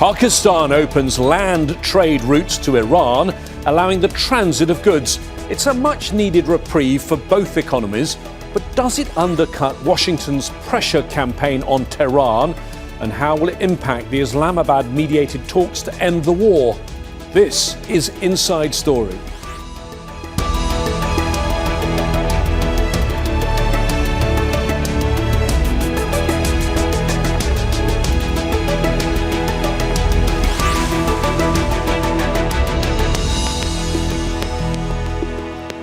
Pakistan opens land trade routes to Iran, allowing the transit of goods. It's a much-needed reprieve for both economies, but does it undercut Washington's pressure campaign on Tehran? And how will it impact the Islamabad-mediated talks to end the war? This is Inside Story.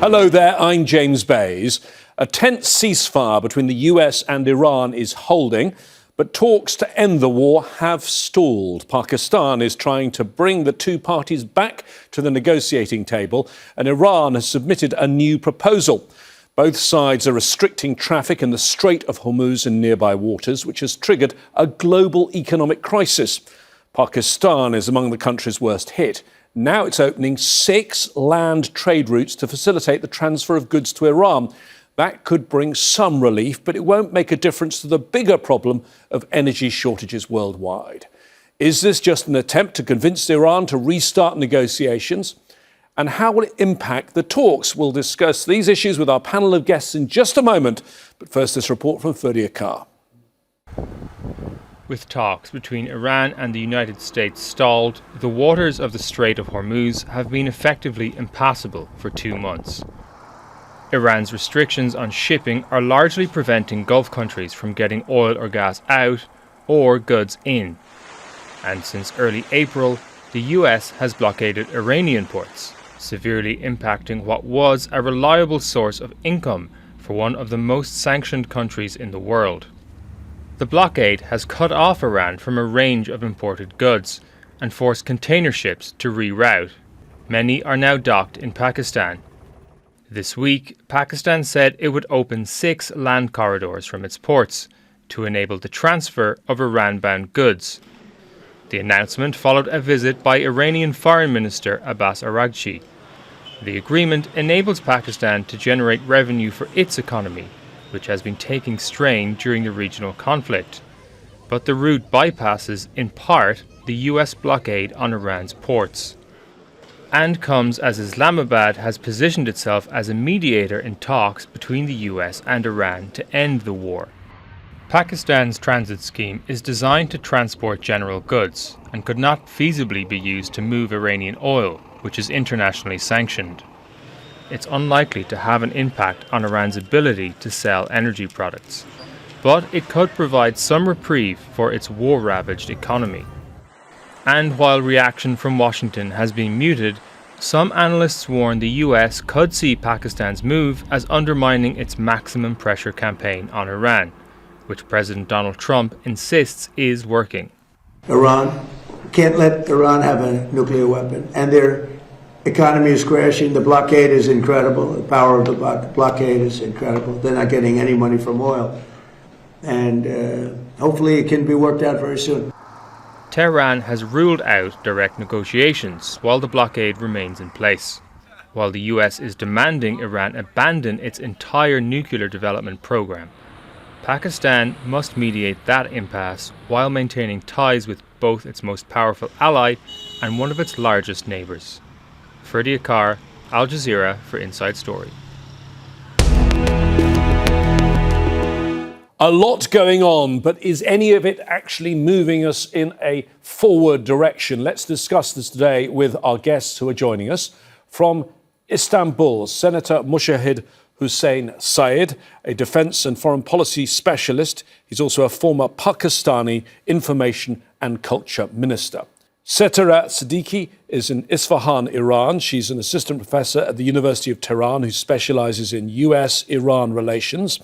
Hello there, I'm James Bays. A tense ceasefire between the US and Iran is holding, but talks to end the war have stalled. Pakistan is trying to bring the two parties back to the negotiating table, and Iran has submitted a new proposal. Both sides are restricting traffic in the Strait of Hormuz and nearby waters, which has triggered a global economic crisis. Pakistan is among the countries worst hit. Now it's opening 6 land trade routes to facilitate the transfer of goods to Iran. That could bring some relief, but it won't make a difference to the bigger problem of energy shortages worldwide. Is this just an attempt to convince Iran to restart negotiations? And how will it impact the talks? We'll discuss these issues with our panel of guests in just a moment. But first, this report from Setareh Sadeqi. With talks between Iran and the United States stalled, the waters of the Strait of Hormuz have been effectively impassable for 2 months. Iran's restrictions on shipping are largely preventing Gulf countries from getting oil or gas out or goods in. And since early April, the US has blockaded Iranian ports, severely impacting what was a reliable source of income for one of the most sanctioned countries in the world. The blockade has cut off Iran from a range of imported goods and forced container ships to reroute. Many are now docked in Pakistan. This week, Pakistan said it would open 6 land corridors from its ports to enable the transfer of Iran-bound goods. The announcement followed a visit by Iranian Foreign Minister Abbas Araghchi. The agreement enables Pakistan to generate revenue for its economy, which has been taking strain during the regional conflict. But the route bypasses, in part, the US blockade on Iran's ports. And comes as Islamabad has positioned itself as a mediator in talks between the US and Iran to end the war. Pakistan's transit scheme is designed to transport general goods and could not feasibly be used to move Iranian oil, which is internationally sanctioned. It's unlikely to have an impact on Iran's ability to sell energy products, but it could provide some reprieve for its war-ravaged economy. And while reaction from Washington has been muted, some analysts warn the US could see Pakistan's move as undermining its maximum pressure campaign on Iran, which President Donald Trump insists is working. Iran can't let Iran have a nuclear weapon, and their economy is crashing. The blockade is incredible. The power of the blockade is incredible. They're not getting any money from oil. And hopefully it can be worked out very soon. Tehran has ruled out direct negotiations while the blockade remains in place. While the US is demanding Iran abandon its entire nuclear development program, Pakistan must mediate that impasse while maintaining ties with both its most powerful ally and one of its largest neighbours. Setareh Sadeqi, Al Jazeera for Inside Story. A lot going on, but is any of it actually moving us in a forward direction? Let's discuss this today with our guests who are joining us. From Istanbul, Senator Mushahid Hussain Syed, a defence and foreign policy specialist. He's also a former Pakistani information and culture minister. Setareh Sadeqi is in Isfahan, Iran. She's an assistant professor at the University of Tehran who specialises in US-Iran relations.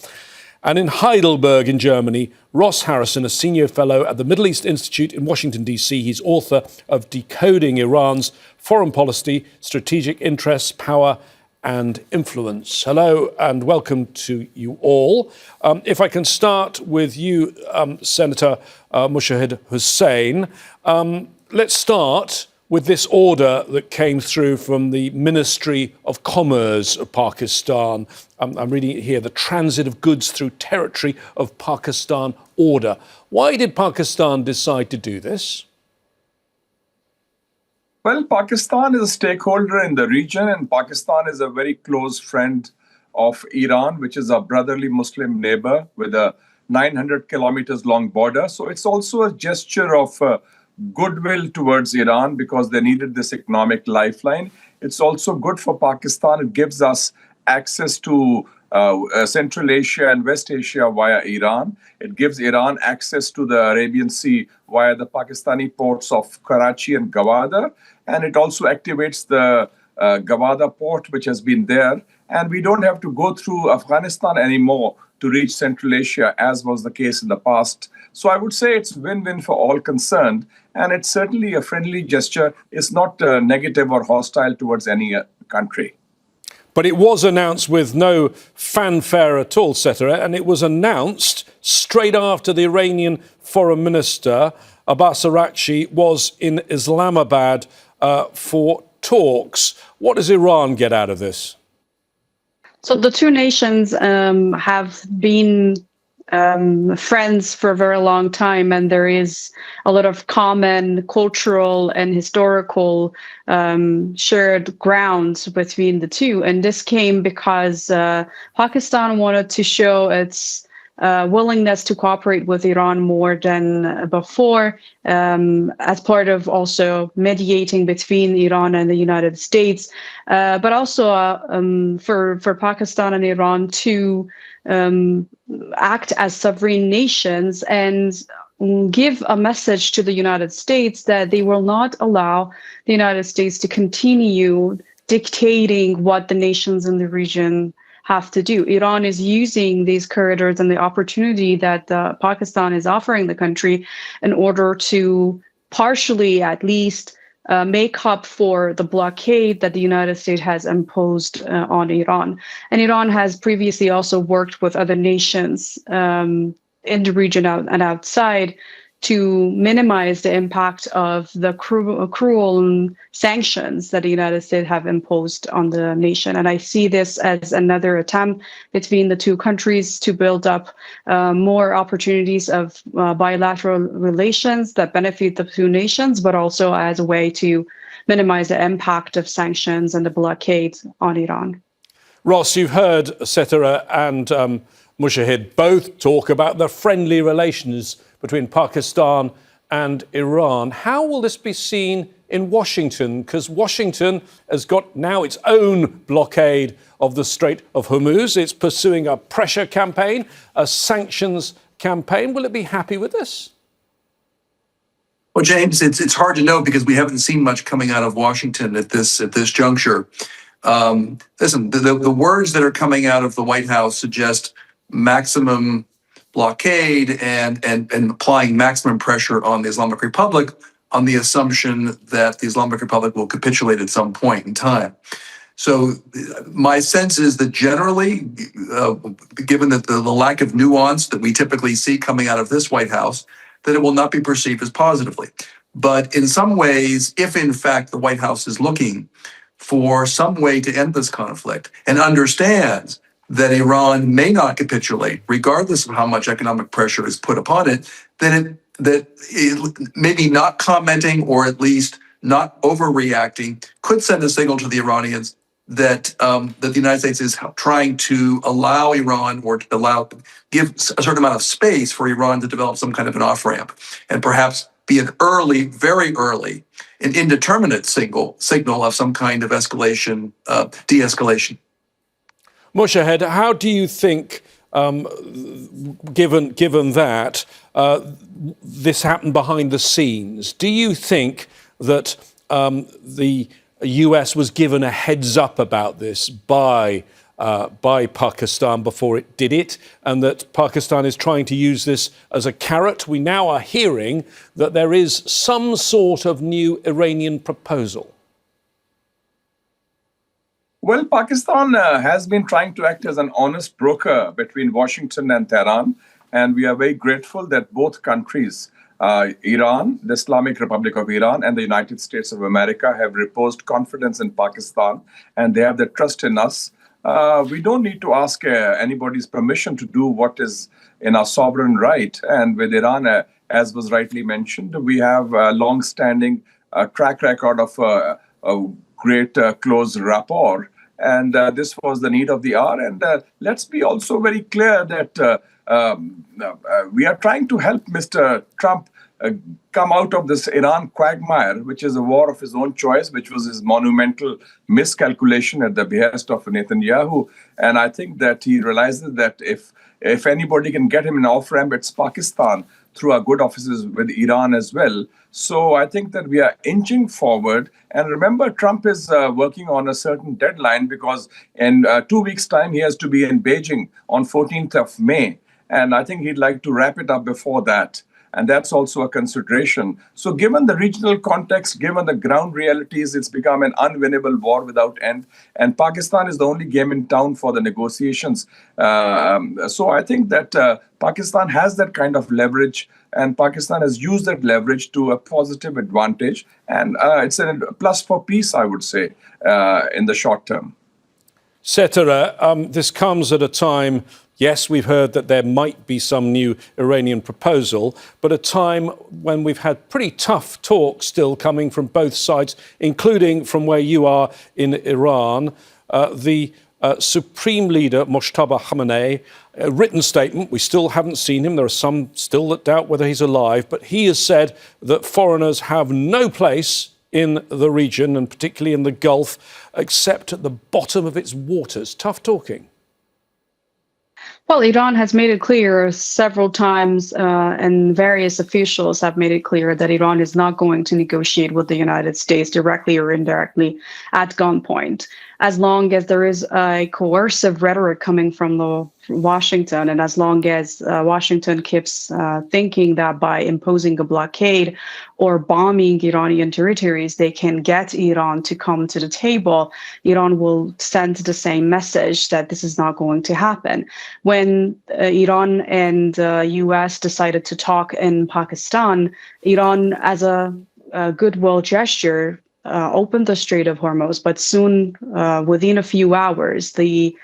And in Heidelberg in Germany, Ross Harrison, a senior fellow at the Middle East Institute in Washington, D.C. He's author of Decoding Iran's Foreign Policy, Strategic Interests, Power and Influence. Hello and welcome to you all. If I can start with you, Senator Mushahid Hussain. Let's start with this order that came through from the Ministry of Commerce of Pakistan. I'm reading it here, the Transit of Goods Through Territory of Pakistan order. Why did Pakistan decide to do this? Well, Pakistan is a stakeholder in the region, and Pakistan is a very close friend of Iran, which is a brotherly Muslim neighbor with a 900 kilometers long border. So it's also a gesture of goodwill towards Iran because they needed this economic lifeline. It's also good for Pakistan. It gives us access to Central Asia and West Asia via Iran. It gives Iran access to the Arabian Sea via the Pakistani ports of Karachi and Gwadar. And it also activates the Gwadar port, which has been there. And we don't have to go through Afghanistan anymore to reach Central Asia, as was the case in the past. So I would say it's win-win for all concerned. And it's certainly a friendly gesture. It's not negative or hostile towards any country. But it was announced with no fanfare at all, Setareh, and it was announced straight after the Iranian Foreign Minister, Abbas Araghchi, was in Islamabad for talks. What does Iran get out of this? So the two nations have been friends for a very long time, and there is a lot of common cultural and historical shared grounds between the two. And this came because Pakistan wanted to show its willingness to cooperate with Iran more than before, as part of also mediating between Iran and the United States, but also for Pakistan and Iran to act as sovereign nations and give a message to the United States that they will not allow the United States to continue dictating what the nations in the region have to do. Iran is using these corridors and the opportunity that Pakistan is offering the country in order to partially, at least, make up for the blockade that the United States has imposed on Iran. And Iran has previously also worked with other nations in the region and outside to minimize the impact of the cruel sanctions that the United States have imposed on the nation. And I see this as another attempt between the two countries to build up more opportunities of bilateral relations that benefit the two nations, but also as a way to minimize the impact of sanctions and the blockade on Iran. Ross, you've heard Setareh and Mushahid both talk about the friendly relations between Pakistan and Iran. How will this be seen in Washington? Because Washington has got now its own blockade of the Strait of Hormuz. It's pursuing a pressure campaign, a sanctions campaign. Will it be happy with this? Well, James, it's hard to know because we haven't seen much coming out of Washington at this juncture. Listen, the words that are coming out of the White House suggest maximum blockade and applying maximum pressure on the Islamic Republic on the assumption that the Islamic Republic will capitulate at some point in time. So my sense is that generally, given that the lack of nuance that we typically see coming out of this White House, that it will not be perceived as positively. But in some ways, if in fact the White House is looking for some way to end this conflict and understands that Iran may not capitulate, regardless of how much economic pressure is put upon it, then maybe not commenting or at least not overreacting could send a signal to the Iranians that the United States is trying to allow Iran or to give a certain amount of space for Iran to develop some kind of an off-ramp and perhaps be an early, very early, an indeterminate signal of some kind of escalation, de-escalation. Mushahid, how do you think, given that this happened behind the scenes, do you think that the US was given a heads up about this by Pakistan before it did it, and that Pakistan is trying to use this as a carrot? We now are hearing that there is some sort of new Iranian proposal. Well, Pakistan has been trying to act as an honest broker between Washington and Tehran, and we are very grateful that both countries, Iran, the Islamic Republic of Iran, and the United States of America have reposed confidence in Pakistan, and they have the trust in us. We don't need to ask anybody's permission to do what is in our sovereign right. And with Iran, as was rightly mentioned, we have long-standing a track record of a great close rapport. And this was the need of the hour. And let's be also very clear that we are trying to help Mr. Trump come out of this Iran quagmire, which is a war of his own choice, which was his monumental miscalculation at the behest of Netanyahu. And I think that he realizes that if anybody can get him an off-ramp, it's Pakistan, through our good offices with Iran as well. So I think that we are inching forward. And remember, Trump is working on a certain deadline because in 2 weeks' time, he has to be in Beijing on 14th of May. And I think he'd like to wrap it up before that. And that's also a consideration. So given the regional context, given the ground realities, it's become an unwinnable war without end. And Pakistan is the only game in town for the negotiations. So I think that Pakistan has that kind of leverage, and Pakistan has used that leverage to a positive advantage. And it's a plus for peace, I would say, in the short term. Setareh, this comes at a time, yes, we've heard that there might be some new Iranian proposal, but a time when we've had pretty tough talk still coming from both sides, including from where you are in Iran. The Supreme Leader, Mojtaba Khamenei, a written statement, we still haven't seen him. There are some still that doubt whether he's alive, but he has said that foreigners have no place in the region, and particularly in the Gulf, except at the bottom of its waters. Tough talking. Well, Iran has made it clear several times, and various officials have made it clear that Iran is not going to negotiate with the United States directly or indirectly at gunpoint, as long as there is a coercive rhetoric coming from Washington, and as long as Washington keeps thinking that by imposing a blockade or bombing Iranian territories, they can get Iran to come to the table, Iran will send the same message that this is not going to happen. When Iran and U.S. decided to talk in Pakistan, Iran, as a goodwill gesture, opened the Strait of Hormuz, but soon, within a few hours, the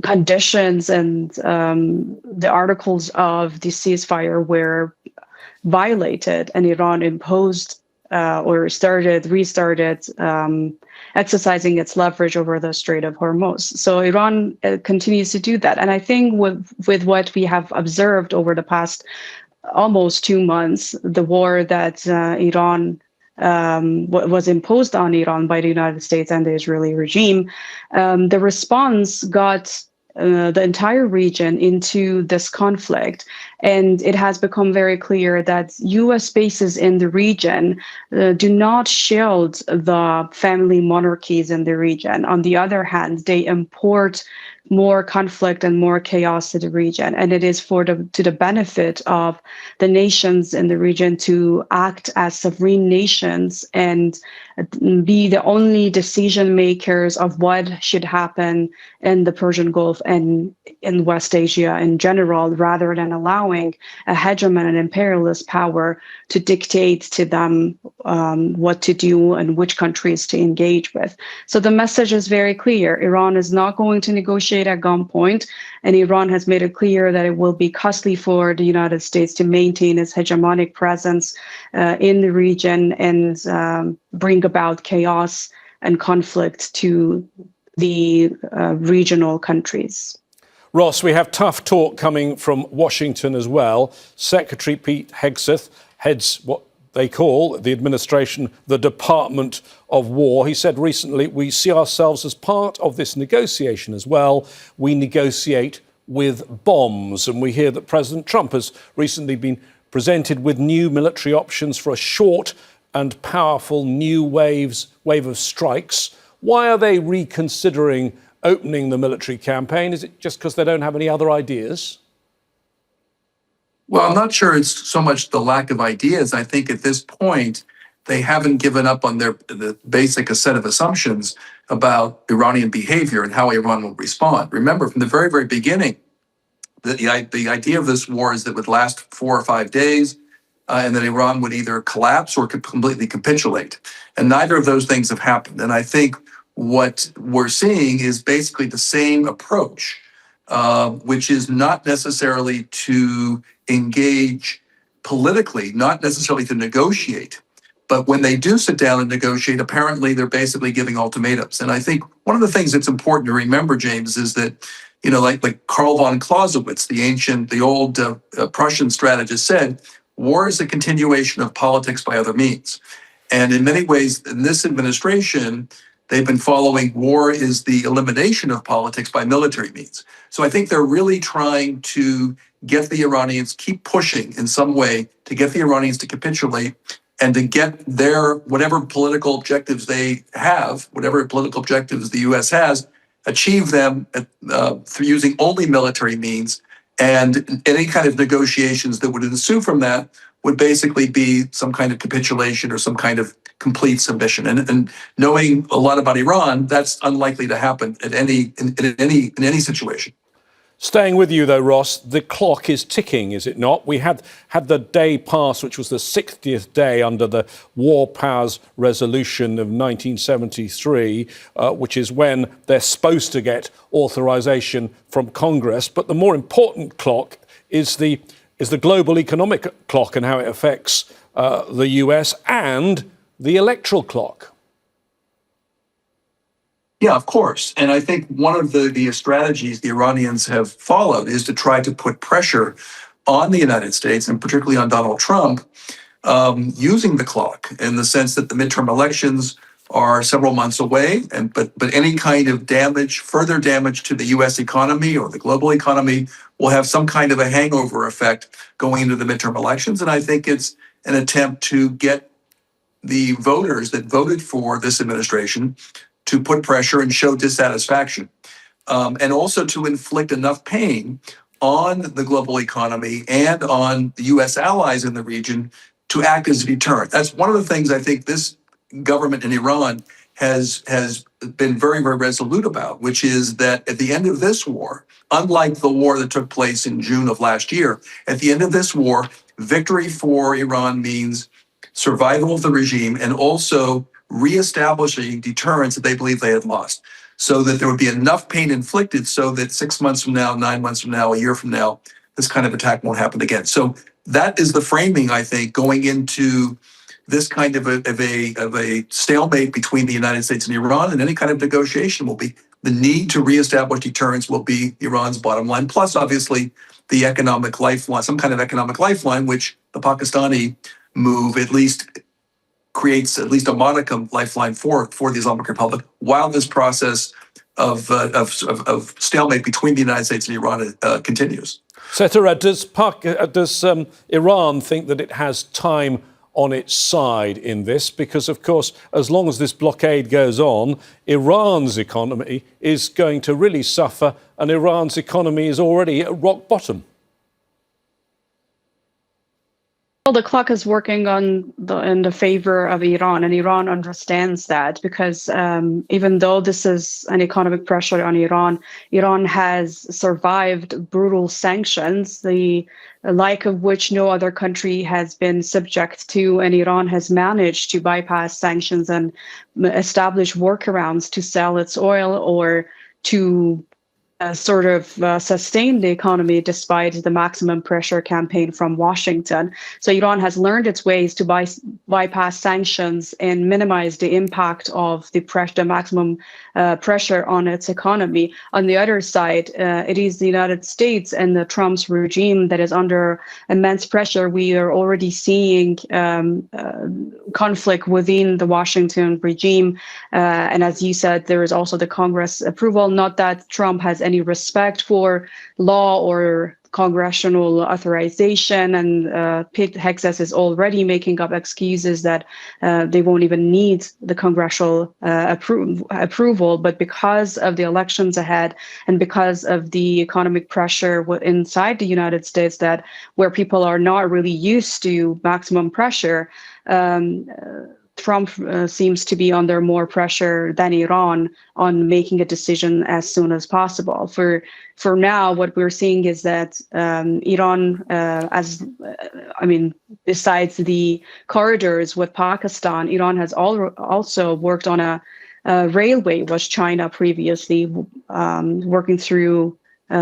conditions and the articles of the ceasefire were violated, and Iran imposed or restarted exercising its leverage over the Strait of Hormuz. So Iran continues to do that. And I think with what we have observed over the past almost 2 months, the war that Iran was imposed on Iran by the United States and the Israeli regime, the response got the entire region into this conflict. And it has become very clear that U.S. bases in the region do not shield the family monarchies in the region. On the other hand, they import more conflict and more chaos to the region. And it is to the benefit of the nations in the region to act as sovereign nations and be the only decision makers of what should happen in the Persian Gulf and in West Asia in general, rather than allowing a hegemon and imperialist power to dictate to them what to do and which countries to engage with. So the message is very clear. Iran is not going to negotiate at gunpoint, and Iran has made it clear that it will be costly for the United States to maintain its hegemonic presence in the region and bring about chaos and conflict to the regional countries. Ross, we have tough talk coming from Washington as well. Secretary Pete Hegseth heads what they call the administration, the Department of War. He said recently, we see ourselves as part of this negotiation as well. We negotiate with bombs. And we hear that President Trump has recently been presented with new military options for a short and powerful new wave of strikes. Why are they reconsidering opening the military campaign? Is it just because they don't have any other ideas? Well, I'm not sure it's so much the lack of ideas. I think at this point, they haven't given up on the basic set of assumptions about Iranian behavior and how Iran will respond. Remember, from the very, very beginning, the idea of this war is that it would last 4 or 5 days, and that Iran would either collapse or completely capitulate. And neither of those things have happened. And I think what we're seeing is basically the same approach, which is not necessarily to engage politically, not necessarily to negotiate, But when they do sit down and negotiate, apparently they're basically giving ultimatums. And I think one of the things that's important to remember, James, is that, like Karl von Clausewitz, the old Prussian strategist said, war is a continuation of politics by other means. And in many ways, in this administration, they've been following war is the elimination of politics by military means. So I think they're really trying to get the Iranians, keep pushing in some way to get the Iranians to capitulate and to get their whatever political objectives they have, whatever political objectives the U.S. has, achieve them through using only military means. And any kind of negotiations that would ensue from that would basically be some kind of capitulation or some kind of complete submission. And knowing a lot about Iran, that's unlikely to happen in any situation. Staying with you, though, Ross, the clock is ticking, is it not? We had the day pass, which was the 60th day under the War Powers Resolution of 1973, which is when they're supposed to get authorization from Congress. But the more important clock is the global economic clock and how it affects the US and the electoral clock. Yeah, of course. And I think one of the strategies the Iranians have followed is to try to put pressure on the United States, and particularly on Donald Trump, using the clock in the sense that the midterm elections are several months away, but any kind of damage, further damage to the U.S. economy or the global economy will have some kind of a hangover effect going into the midterm elections. And I think it's an attempt to get the voters that voted for this administration to put pressure and show dissatisfaction, and also to inflict enough pain on the global economy and on the U.S. allies in the region to act as a deterrent. That's one of the things I think this government in Iran has been very, very resolute about, which is that at the end of this war, unlike the war that took place in June of last year, at the end of this war, victory for Iran means survival of the regime and also reestablishing deterrence that they believe they had lost, so that there would be enough pain inflicted so that 6 months from now, 9 months from now, a year from now, this kind of attack won't happen again. So that is the framing, I think, going into this kind of a stalemate between the United States and Iran, and any kind of negotiation will be the need to reestablish deterrence will be Iran's bottom line, plus obviously the economic lifeline, some kind of economic lifeline, which the Pakistani move at least creates at least a modicum lifeline for the Islamic Republic, while this process of stalemate between the United States and Iran continues. Setareh, does Iran think that it has time on its side in this? Because, of course, as long as this blockade goes on, Iran's economy is going to really suffer, and Iran's economy is already at rock bottom. Well, the clock is working in the favor of Iran, and Iran understands that, because even though this is an economic pressure on Iran, Iran has survived brutal sanctions, the like of which no other country has been subject to, and Iran has managed to bypass sanctions and establish workarounds to sell its oil or to sustain the economy despite the maximum pressure campaign from Washington. So Iran has learned its ways to bypass sanctions and minimize the impact of the maximum pressure on its economy. On the other side, it is the United States and the Trump's regime that is under immense pressure. We are already seeing conflict within the Washington regime. And as you said, there is also the Congress approval. Not that Trump has any respect for law or congressional authorization, and Pete Hegseth is already making up excuses that they won't even need the congressional approval. But because of the elections ahead and because of the economic pressure inside the United States, that where people are not really used to maximum pressure, Trump seems to be under more pressure than Iran on making a decision as soon as possible. For now, what we're seeing is that Iran, besides the corridors with Pakistan, Iran has also worked on a railway with China previously, working through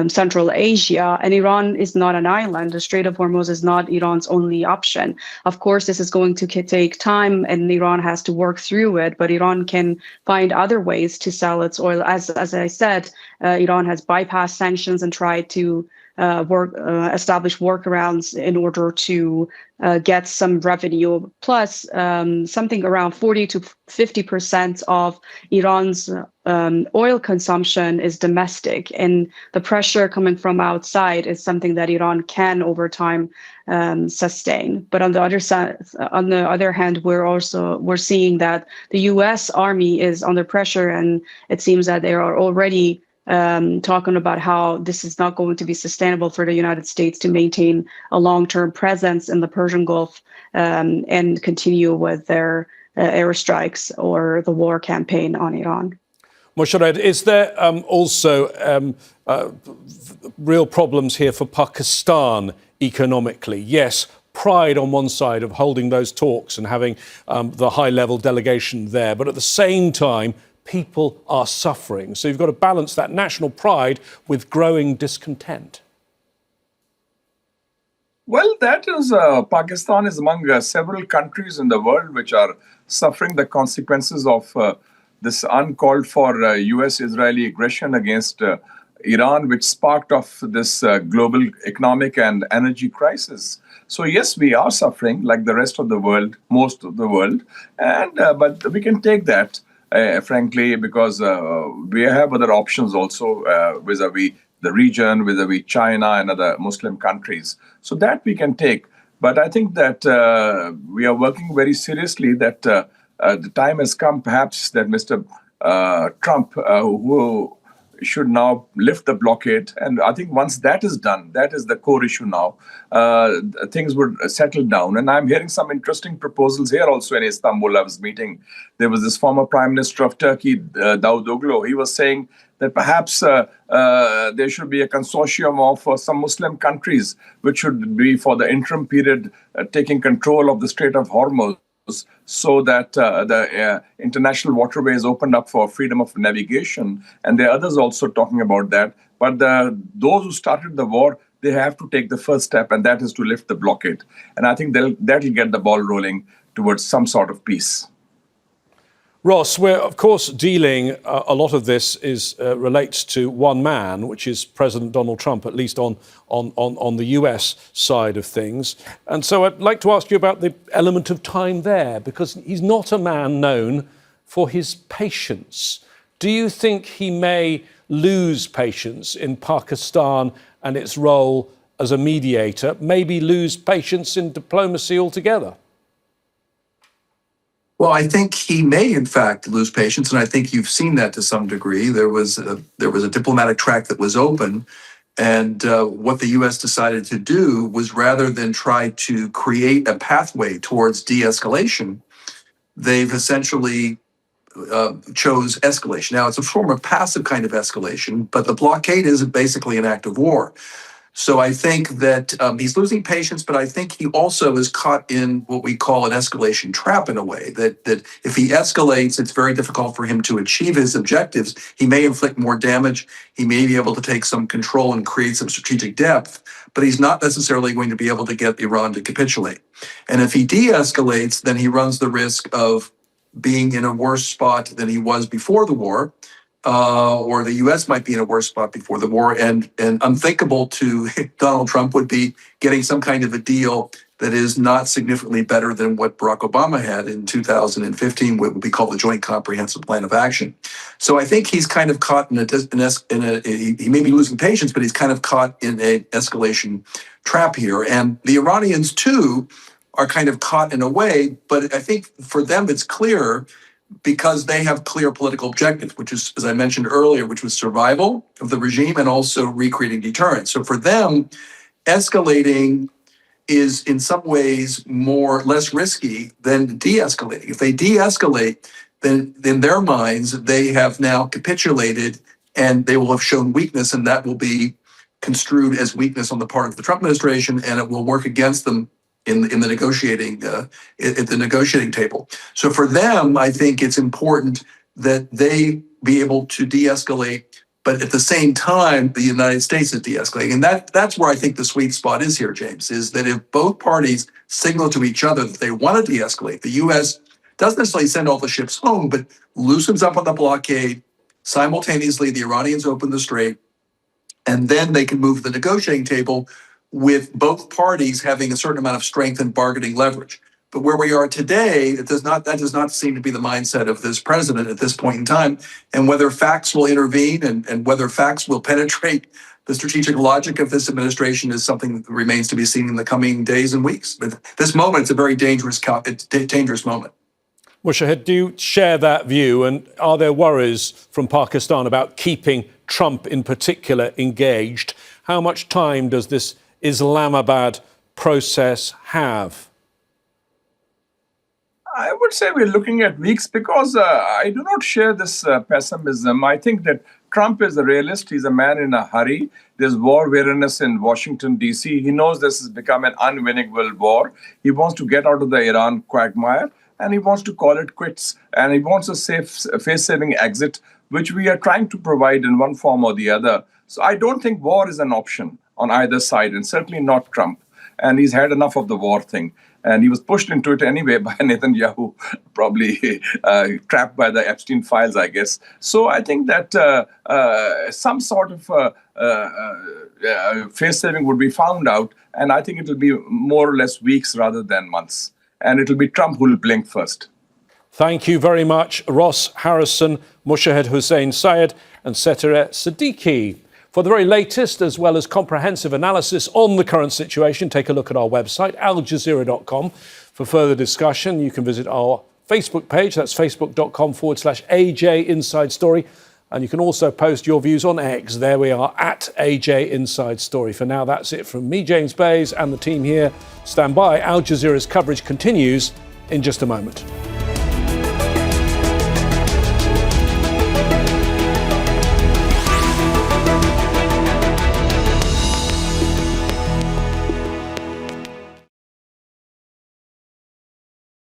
Central Asia. And Iran is not an island. The Strait of Hormuz is not Iran's only option. Of course, this is going to take time, and Iran has to work through it. But Iran can find other ways to sell its oil. As I said, Iran has bypassed sanctions and tried to establish workarounds in order to get some revenue. Plus, something around 40 to 50% of Iran's oil consumption is domestic, and the pressure coming from outside is something that Iran can, over time, sustain. But on the other hand, we're seeing that the U.S. Army is under pressure, and it seems that they are already talking about how this is not going to be sustainable for the United States to maintain a long-term presence in the Persian Gulf and continue with their airstrikes or the war campaign on Iran. Mushahid, is there also real problems here for Pakistan economically? Yes, pride on one side of holding those talks and having the high-level delegation there, but at the same time, people are suffering. So you've got to balance that national pride with growing discontent. Well, that is, Pakistan is among several countries in the world which are suffering the consequences of this uncalled for US-Israeli aggression against Iran, which sparked off this global economic and energy crisis. So yes, we are suffering like the rest of the world, most of the world, and but we can take that. Frankly, because we have other options also vis-a-vis the region, vis-a-vis China and other Muslim countries. So that we can take. But I think that we are working very seriously that the time has come perhaps that Mr. Trump, who should now lift the blockade. And I think once that is done, that is the core issue now, things would settle down. And I'm hearing some interesting proposals here also in Istanbul. I was meeting, there was this former Prime Minister of Turkey, Davutoglu. He was saying that perhaps there should be a consortium of some Muslim countries, which should be for the interim period taking control of the Strait of Hormuz, so that the international waterway is opened up for freedom of navigation. And there are others also talking about that. But those who started the war, they have to take the first step, and that is to lift the blockade. And I think that'll get the ball rolling towards some sort of peace. Ross, we're of course dealing, a lot of this relates to one man, which is President Donald Trump, at least on the US side of things. And so I'd like to ask you about the element of time there, because he's not a man known for his patience. Do you think he may lose patience in Pakistan and its role as a mediator, maybe lose patience in diplomacy altogether? Well, I think he may, in fact, lose patience, and I think you've seen that to some degree. There was a diplomatic track that was open, and what the U.S. decided to do was, rather than try to create a pathway towards de-escalation, they've essentially chose escalation. Now, it's a form of passive kind of escalation, but the blockade is basically an act of war. So I think that he's losing patience, but I think he also is caught in what we call an escalation trap, in a way, that if he escalates, it's very difficult for him to achieve his objectives. He may inflict more damage. He may be able to take some control and create some strategic depth, but he's not necessarily going to be able to get Iran to capitulate. And if he de-escalates, then he runs the risk of being in a worse spot than he was before the war. Or the U.S. might be in a worse spot before the war, and unthinkable to Donald Trump would be getting some kind of a deal that is not significantly better than what Barack Obama had in 2015, what would be called the Joint Comprehensive Plan of Action. So I think he's kind of caught he may be losing patience, but he's kind of caught in an escalation trap here. And the Iranians, too, are kind of caught in a way, but I think for them it's clear, because they have clear political objectives, which is, as I mentioned earlier, which was survival of the regime and also recreating deterrence. So for them, escalating is in some ways less risky than de-escalating. If they de-escalate, then in their minds, they have now capitulated and they will have shown weakness, and that will be construed as weakness on the part of the Trump administration, and it will work against them in the negotiating at the negotiating table. So for them, I think it's important that they be able to de-escalate, but at the same time, the United States is de-escalating. And that's where I think the sweet spot is here, James, is that if both parties signal to each other that they want to de-escalate, the U.S. doesn't necessarily send all the ships home, but loosens up on the blockade. Simultaneously, the Iranians open the strait, and then they can move to the negotiating table with both parties having a certain amount of strength and bargaining leverage. But where we are today, that does not seem to be the mindset of this president at this point in time. And whether facts will intervene and whether facts will penetrate the strategic logic of this administration is something that remains to be seen in the coming days and weeks. But this moment, it's a very dangerous moment. Mushahid, do you share that view? And are there worries from Pakistan about keeping Trump in particular engaged? How much time does this Islamabad process have? I would say we're looking at weeks because I do not share this pessimism. I think that Trump is a realist. He's a man in a hurry. There's war weariness in Washington, D.C. He knows this has become an unwinnable war. He wants to get out of the Iran quagmire, and he wants to call it quits. And he wants a safe, face-saving exit, which we are trying to provide in one form or the other. So I don't think war is an option on either side, and certainly not Trump. And he's had enough of the war thing. And he was pushed into it anyway by Netanyahu, probably trapped by the Epstein files, I guess. So I think that some sort of face-saving would be found out, and I think it will be more or less weeks rather than months. And it will be Trump who will blink first. Thank you very much, Ross Harrison, Mushahid Hussain Syed and Setareh Sadeqi. For the very latest, as well as comprehensive analysis on the current situation, take a look at our website, aljazeera.com. For further discussion, you can visit our Facebook page. That's facebook.com/AJ Inside Story. And you can also post your views on X. There we are, at AJ Inside Story. For now, that's it from me, James Bays, and the team here. Stand by. Al Jazeera's coverage continues in just a moment.